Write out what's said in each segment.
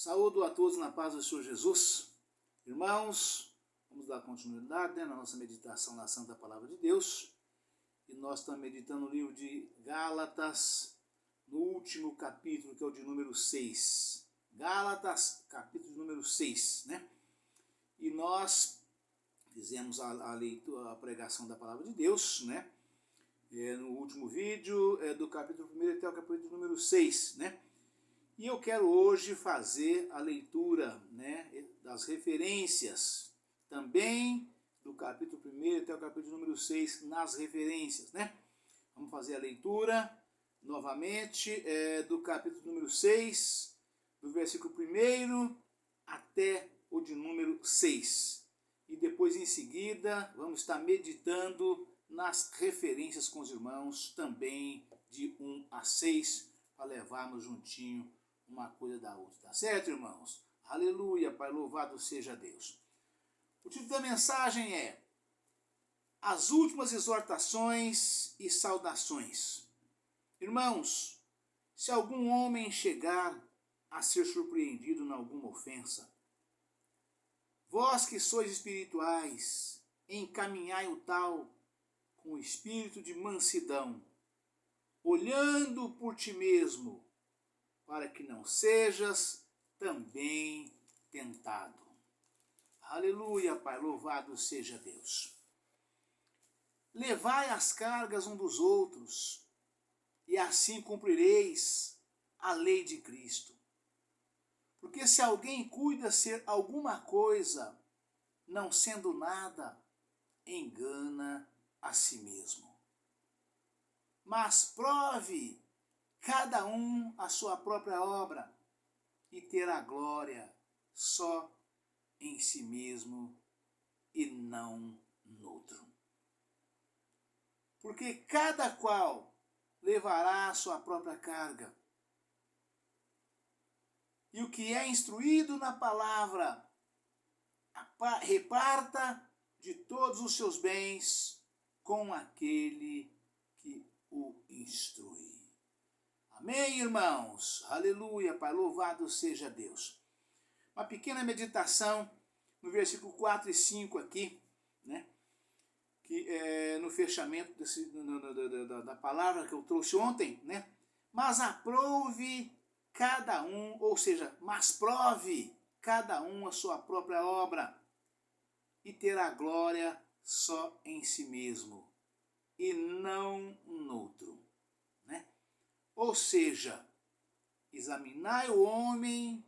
Saúdo a todos na paz do Senhor Jesus. Irmãos, vamos dar continuidade na nossa meditação na Santa Palavra de Deus. E nós estamos meditando no livro de Gálatas, no último capítulo, que é o de número 6. Gálatas, capítulo número 6, né? E nós fizemos a leitura, a pregação da Palavra de Deus, né? No último vídeo, do capítulo 1 até o capítulo número 6, né? E eu quero hoje fazer a leitura, né, das referências, também do capítulo 1 até o capítulo número 6, nas referências, né? Vamos fazer a leitura, novamente, do capítulo número 6, do versículo 1 até o de número 6. E depois, em seguida, vamos estar meditando nas referências com os irmãos, também de 1 a 6, para levarmos juntinho uma coisa da outra, tá certo, irmãos? Aleluia, Pai, louvado seja Deus. O título da mensagem é As Últimas Exortações e Saudações. Irmãos, se algum homem chegar a ser surpreendido em alguma ofensa, vós que sois espirituais, encaminhai o tal com o espírito de mansidão, olhando por ti mesmo, para que não sejas também tentado. Aleluia, Pai, louvado seja Deus. Levai as cargas um dos outros, e assim cumprireis a lei de Cristo. Porque se alguém cuida ser alguma coisa, não sendo nada, engana a si mesmo. Mas prove cada um a sua própria obra, e terá glória só em si mesmo e não noutro. Porque cada qual levará a sua própria carga. E o que é instruído na palavra, reparta de todos os seus bens com aquele que o instrui. Amém, irmãos? Aleluia, Pai, louvado seja Deus. Uma pequena meditação no versículo 4 e 5 aqui, né? Que é no fechamento da palavra que eu trouxe ontem, né? Mas aprove cada um, ou seja, mas prove cada um a sua própria obra, e terá glória só em si mesmo, e não noutro, né? Ou seja, examinai o homem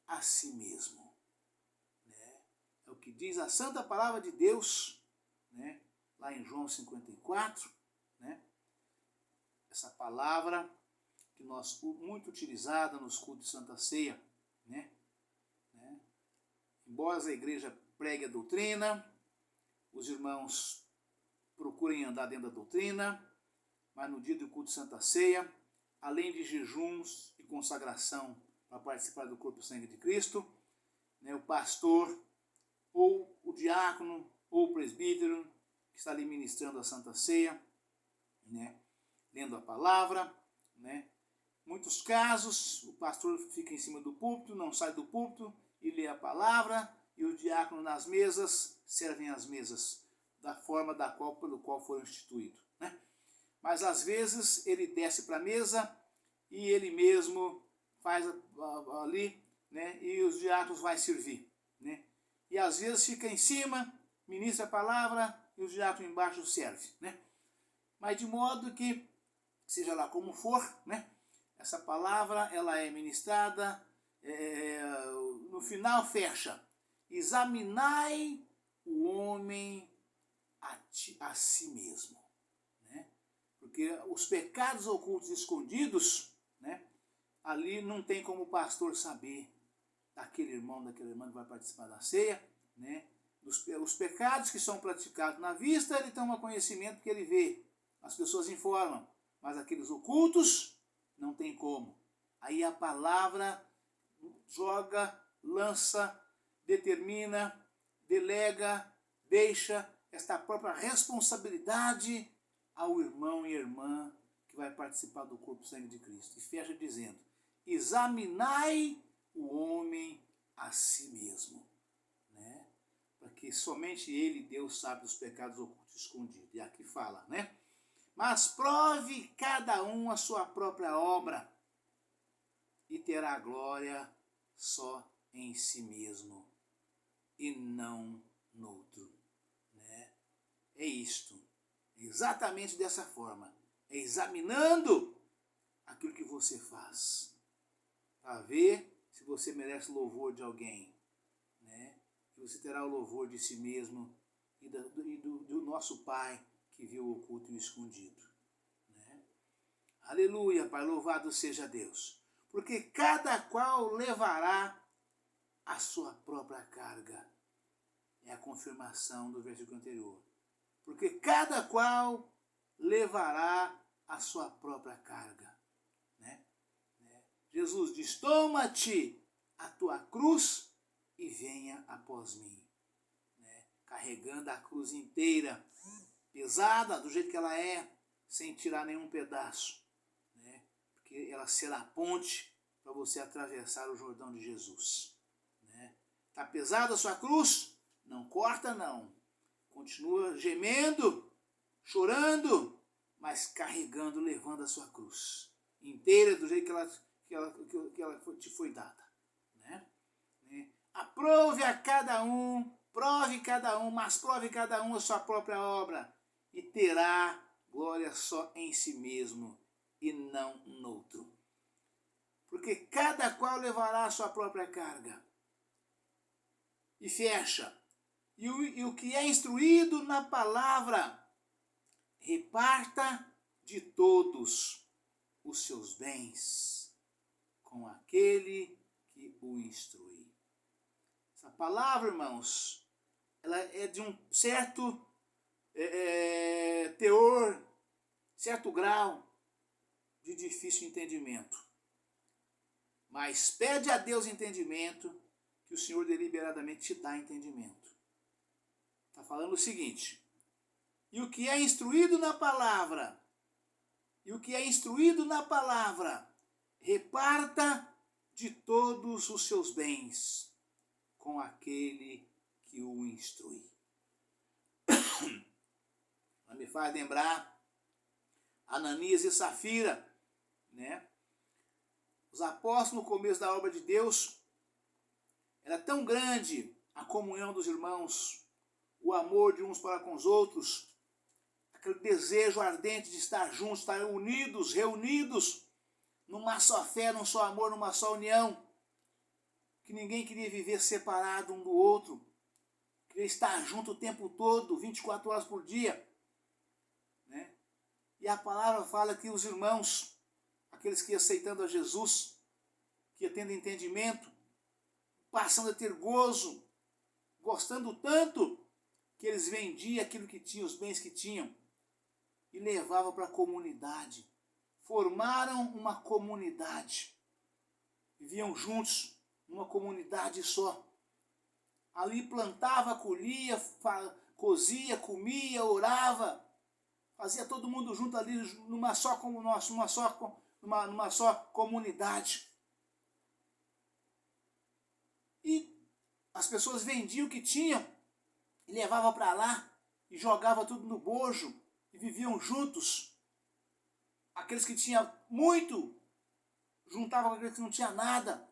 a si mesmo, né? É o que diz a Santa Palavra de Deus, né? Lá em João 54, né? Essa palavra que nós muito utilizada nos cultos de Santa Ceia, né? Embora a igreja pregue a doutrina, os irmãos procurem andar dentro da doutrina, mas no dia do culto de Santa Ceia, além de jejuns e consagração para participar do corpo e sangue de Cristo, né, o pastor, ou o diácono, ou o presbítero, que está ali ministrando a Santa Ceia, né, lendo a palavra, né. Muitos casos, o pastor fica em cima do púlpito, não sai do púlpito e lê a palavra, e o diácono nas mesas servem as mesas da forma pelo qual foram instituídos, né. Mas às vezes ele desce para a mesa e ele mesmo faz ali, né, e os diáconos vão servir, né. E às vezes fica em cima, ministra a palavra e os diáconos embaixo servem, né. Mas de modo que, seja lá como for, né, essa palavra ela é ministrada, no final fecha, examinai o homem a si mesmo, né? Porque os pecados ocultos escondidos, né, ali não tem como o pastor saber daquele irmão, daquela irmã que vai participar da ceia, né? Os pecados que são praticados na vista, ele toma conhecimento que ele vê, as pessoas informam, mas aqueles ocultos não tem como. Aí a palavra joga, lança, determina, delega, deixa esta própria responsabilidade ao irmão e irmã que vai participar do corpo e sangue de Cristo. E fecha dizendo, examinai o homem a si mesmo, né? Porque somente ele, Deus, sabe dos pecados ocultos e escondidos. E aqui fala, né? Mas prove cada um a sua própria obra e terá glória só em si mesmo e não noutro, né? É isto, exatamente dessa forma, é examinando aquilo que você faz, para ver se você merece louvor de alguém, né? E você terá o louvor de si mesmo e do nosso Pai que viu o oculto e o escondido, né? Aleluia, Pai, louvado seja Deus, porque cada qual levará a sua própria carga. É a confirmação do versículo anterior. Porque cada qual levará a sua própria carga, né? Jesus diz, toma-te a tua cruz e venha após mim, né? Carregando a cruz inteira, pesada do jeito que ela é, sem tirar nenhum pedaço, né? Porque ela será a ponte para você atravessar o Jordão de Jesus, né? Está pesada a sua cruz? Não corta não, continua gemendo, chorando, mas carregando, levando a sua cruz inteira do jeito que ela te foi dada, né? Aprove a cada um, prove cada um, mas prove cada um a sua própria obra e terá glória só em si mesmo e não noutro. Porque cada qual levará a sua própria carga. E fecha. E o que é instruído na palavra, reparta de todos os seus bens com aquele que o instrui. Essa palavra, irmãos, ela é de um certo teor, certo grau de difícil entendimento. Mas pede a Deus entendimento, que o Senhor deliberadamente te dá entendimento. Está falando o seguinte, e o que é instruído na palavra, reparta de todos os seus bens com aquele que o instrui. Me faz lembrar Ananias e Safira, né? Os apóstolos, no começo da obra de Deus, era tão grande a comunhão dos irmãos, o amor de uns para com os outros, aquele desejo ardente de estar juntos, estar unidos, reunidos, numa só fé, num só amor, numa só união, que ninguém queria viver separado um do outro, queria estar junto o tempo todo, 24 horas por dia, né? E a palavra fala que os irmãos, aqueles que iam aceitando a Jesus, que iam tendo entendimento, passando a ter gozo, gostando tanto, que eles vendiam aquilo que tinham, os bens que tinham, e levavam para a comunidade. Formaram uma comunidade. Viviam juntos, numa comunidade só. Ali plantava, colhia, cozia, comia, orava. Fazia todo mundo junto ali, numa só comunidade. E as pessoas vendiam o que tinham e levavam para lá e jogavam tudo no bojo e viviam juntos. Aqueles que tinham muito juntavam com aqueles que não tinham nada.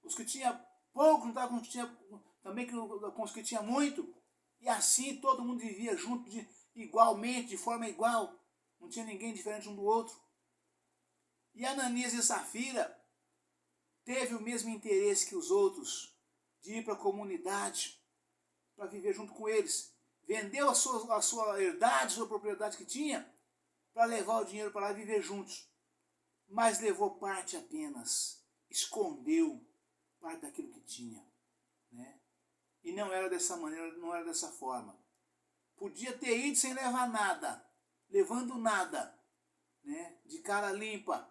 Os que tinham pouco juntavam com os que tinham, também com os que tinham muito. E assim todo mundo vivia junto igualmente, de forma igual. Não tinha ninguém diferente um do outro. E Ananias e Safira teve o mesmo interesse que os outros de ir para a comunidade, para viver junto com eles. Vendeu a sua herdade, a sua propriedade que tinha, para levar o dinheiro para lá e viver juntos. Mas levou parte apenas, escondeu parte daquilo que tinha, né? E não era dessa maneira, não era dessa forma. Podia ter ido sem levar nada, levando nada, né? De cara limpa,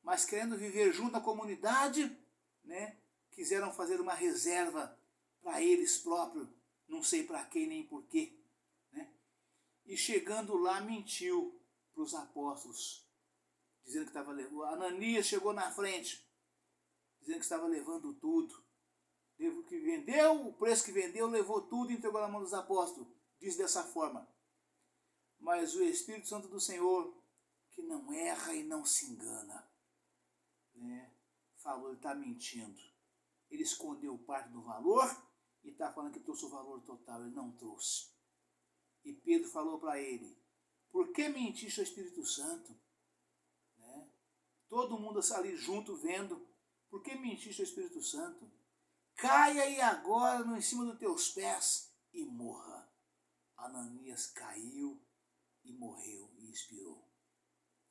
mas querendo viver junto na comunidade, né? Quiseram fazer uma reserva para eles próprios, não sei para quem nem por quê, né? E chegando lá mentiu para os apóstolos, dizendo que estava levando. Ananias chegou na frente, dizendo que estava levando tudo. Que vendeu, o preço que vendeu, levou tudo e entregou na mão dos apóstolos. Diz dessa forma. Mas o Espírito Santo do Senhor, que não erra e não se engana, né? Falou, ele está mentindo. Ele escondeu parte do valor e está falando que trouxe o valor total. Ele não trouxe. E Pedro falou para ele, por que mentiste ao Espírito Santo? Né? Todo mundo ali junto vendo, por que mentiste ao Espírito Santo? Caia aí agora em cima dos teus pés e morra. Ananias caiu e morreu e expirou.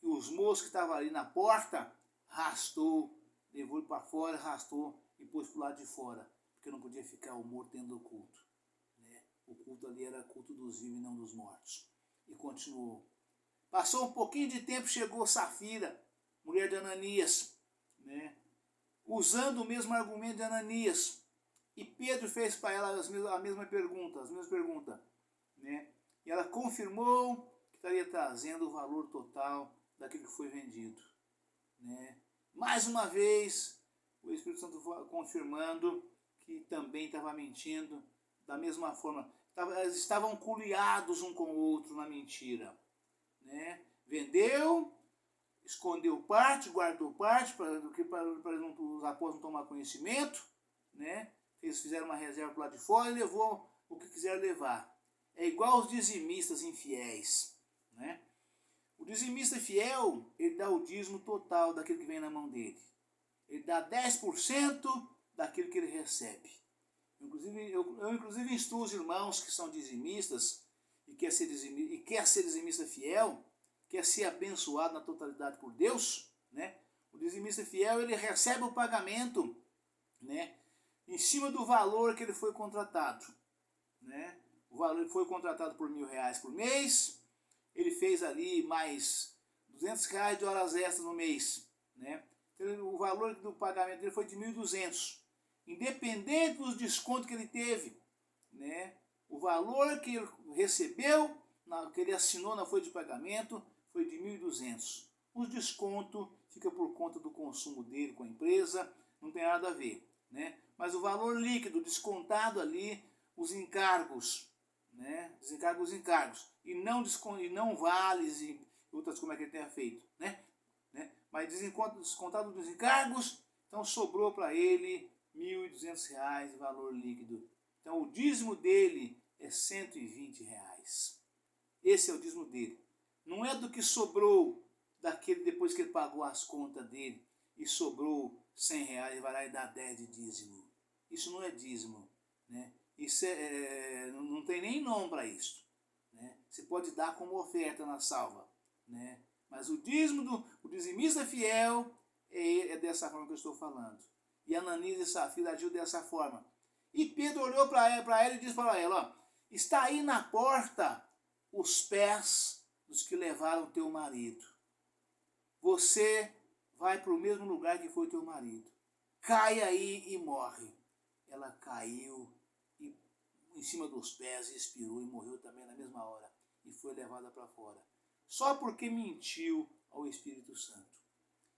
E os moços que estavam ali na porta, arrastou, levou ele para fora, arrastou e pôs para o lado de fora, porque não podia ficar o morto dentro do culto. Né? O culto ali era culto dos vivos e não dos mortos. E continuou. Passou um pouquinho de tempo, chegou Safira, mulher de Ananias, né? Usando o mesmo argumento de Ananias. E Pedro fez para ela a mesma pergunta. Né? E ela confirmou que estaria trazendo o valor total daquilo que foi vendido. Né? Mais uma vez, o Espírito Santo confirmando que também estava mentindo. Da mesma forma, eles estavam coliados um com o outro na mentira. Né? Vendeu, escondeu parte, guardou parte, para os apóstolos não tomar conhecimento. Né? Eles fizeram uma reserva para lá de fora e levou o que quiser levar. É igual os dizimistas infiéis. Né? O dizimista fiel, ele dá o dízimo total daquilo que vem na mão dele. Ele dá 10% daquilo que ele recebe. Eu inclusive instruo os irmãos que são dizimistas e quer ser dizimista fiel, quer ser abençoado na totalidade por Deus. Né? O dizimista fiel, ele recebe o pagamento, né, em cima do valor que ele foi contratado. Né? O valor foi contratado por R$1.000 por mês, ele fez ali mais R$200 de horas extras no mês. Né? Então, o valor do pagamento dele foi de 1.200. Independente dos descontos que ele teve, né? O valor que ele recebeu, que ele assinou na folha de pagamento, foi de 1.200. O desconto fica por conta do consumo dele com a empresa, não tem nada a ver. Né? Mas o valor líquido, descontado ali, os encargos, né? Os encargos, e não vales e outras como é que ele tenha feito. Né? Mas descontado dos encargos, então sobrou para ele R$1.200 de valor líquido. Então o dízimo dele é R$120. Esse é o dízimo dele. Não é do que sobrou daquele depois que ele pagou as contas dele e sobrou R$100 e vai lá e dá 10 de dízimo. Isso não é dízimo. Né? Isso não tem nem nome para isso. Né? Você pode dar como oferta na salva. Né? Mas o dízimo o dizimista fiel é dessa forma que eu estou falando. E Ananias e Safira agiu dessa forma. E Pedro olhou para ela e disse para ela, ó, está aí na porta os pés dos que levaram teu marido. Você vai para o mesmo lugar que foi teu marido. Cai aí e morre. Ela caiu em cima dos pés, expirou e morreu também na mesma hora. E foi levada para fora. Só porque mentiu ao Espírito Santo.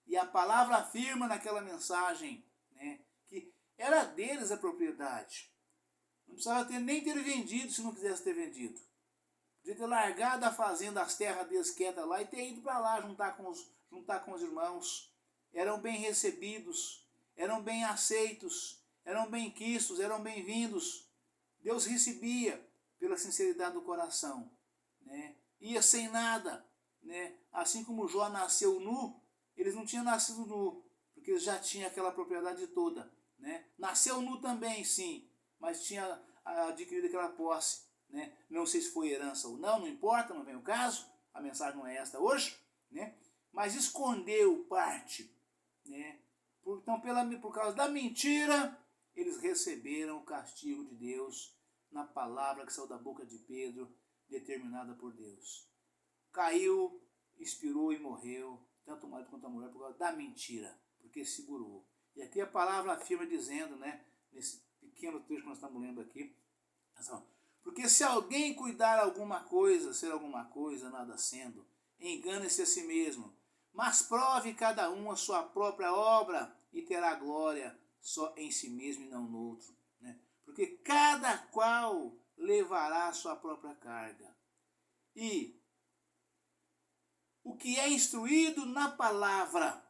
E a palavra afirma naquela mensagem, né, que era deles a propriedade. Não precisava nem ter vendido se não quisesse ter vendido. Podia ter largado a fazenda, as terras deles quietas lá e ter ido para lá juntar com os irmãos. Eram bem recebidos, eram bem aceitos, eram bem quistos, eram bem-vindos. Deus recebia pela sinceridade do coração. Né? Ia sem nada. Né? Assim como Jó nasceu nu, eles não tinham nascido nu, porque eles já tinham aquela propriedade toda. Né? Nasceu nu também, sim, mas tinha adquirido aquela posse. Né? Não sei se foi herança ou não, não importa, não vem o caso, a mensagem não é esta hoje. Né? Mas escondeu parte. Né? Então, por causa da mentira, eles receberam o castigo de Deus na palavra que saiu da boca de Pedro, determinada por Deus. Caiu, expirou e morreu, tanto o marido quanto a mulher, por causa da mentira, porque segurou. E aqui a palavra afirma dizendo, né, nesse pequeno trecho que nós estamos lendo aqui, porque se alguém cuidar alguma coisa, ser alguma coisa, nada sendo, engane-se a si mesmo, mas prove cada um a sua própria obra e terá glória só em si mesmo e não no outro. Né? Porque cada qual levará a sua própria carga. E o que é instruído na palavra,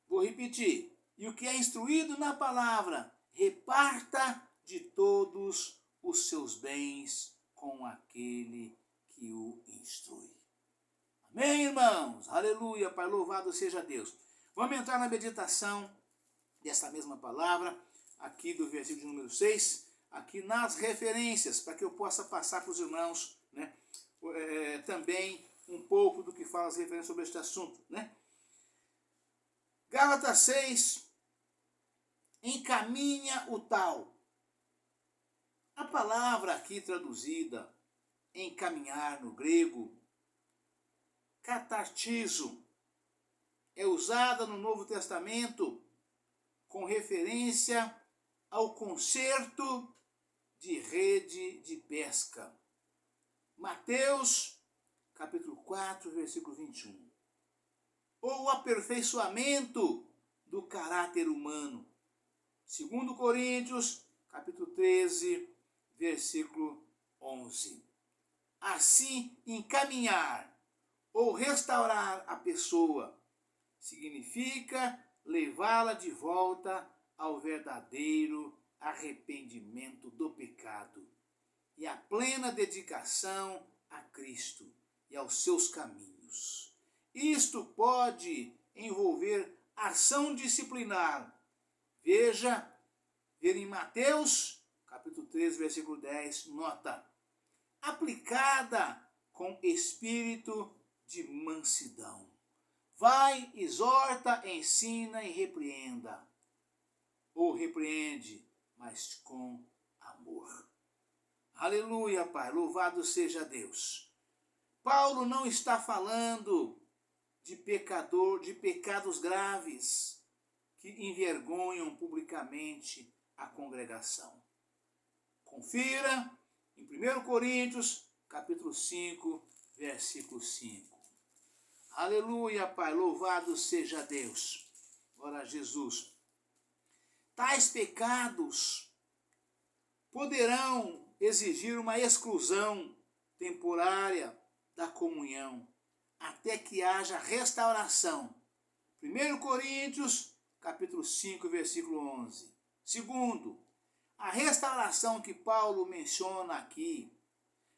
vou repetir, e o que é instruído na palavra, reparta de todos os seus bens com aquele que o instrui. Amém, irmãos? Aleluia, Pai, louvado seja Deus. Vamos entrar na meditação dessa mesma palavra, aqui do versículo de número 6, aqui nas referências, para que eu possa passar para os irmãos, né, também um pouco do que fala as referências sobre este assunto, né? Gálatas 6, encaminha o tal. A palavra aqui traduzida, encaminhar no grego, catartizo, é usada no Novo Testamento com referência ao concerto de rede de pesca. Mateus, capítulo 4, versículo 21. Ou o aperfeiçoamento do caráter humano. 2 Coríntios, capítulo 13, versículo 11. Assim, encaminhar ou restaurar a pessoa significa levá-la de volta ao verdadeiro arrependimento do pecado e a plena dedicação a Cristo e aos seus caminhos. Isto pode envolver ação disciplinar. Veja em Mateus, capítulo 13, versículo 10, nota, aplicada com espírito de mansidão. Vai, exorta, ensina e repreenda. Ou repreende, mas com amor. Aleluia, Pai, louvado seja Deus. Paulo não está falando de pecados graves que envergonham publicamente a congregação. Confira em 1 Coríntios, capítulo 5, versículo 5. Aleluia, Pai, louvado seja Deus. Glória a Jesus. Tais pecados poderão exigir uma exclusão temporária da comunhão, até que haja restauração. 1 Coríntios, capítulo 5, versículo 11. Segundo, a restauração que Paulo menciona aqui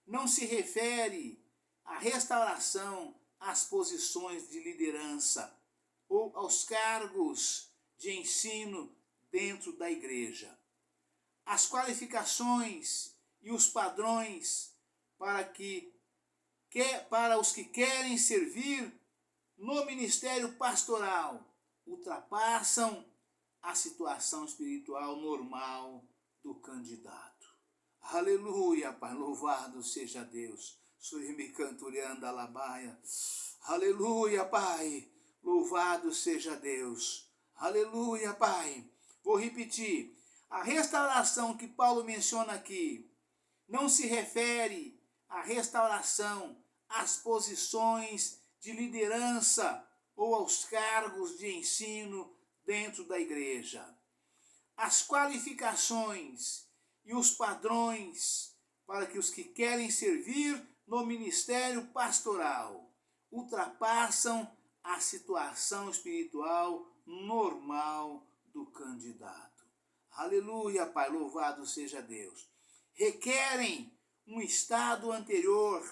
não se refere à restauração às posições de liderança ou aos cargos de ensino dentro da igreja. As qualificações e os padrões para os que querem servir no ministério pastoral ultrapassam a situação espiritual normal do candidato. Aleluia, Pai, louvado seja Deus. Surimi canturianda alabaia. Aleluia, Pai, louvado seja Deus. Aleluia, Pai. Vou repetir. A restauração que Paulo menciona aqui não se refere à restauração às posições de liderança ou aos cargos de ensino dentro da igreja. As qualificações e os padrões para que os que querem servir no ministério pastoral ultrapassam a situação espiritual normal do candidato. Aleluia, Pai, louvado seja Deus. Requerem um estado anterior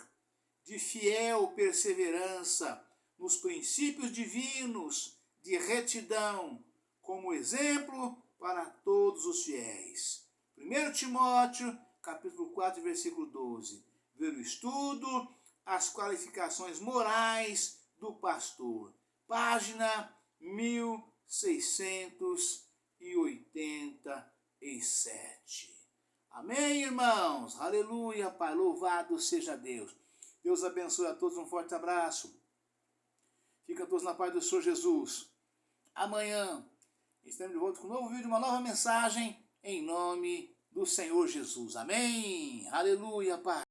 de fiel perseverança nos princípios divinos de retidão, como exemplo para todos os fiéis. 1 Timóteo, capítulo 4, versículo 12. Ver o estudo, as qualificações morais do pastor. Página 1687. Amém, irmãos? Aleluia, Pai, louvado seja Deus. Deus abençoe a todos, um forte abraço. Fica todos na paz do Senhor Jesus. Amanhã estaremos de volta com um novo vídeo, uma nova mensagem, em nome do Senhor Jesus. Amém? Aleluia, Pai.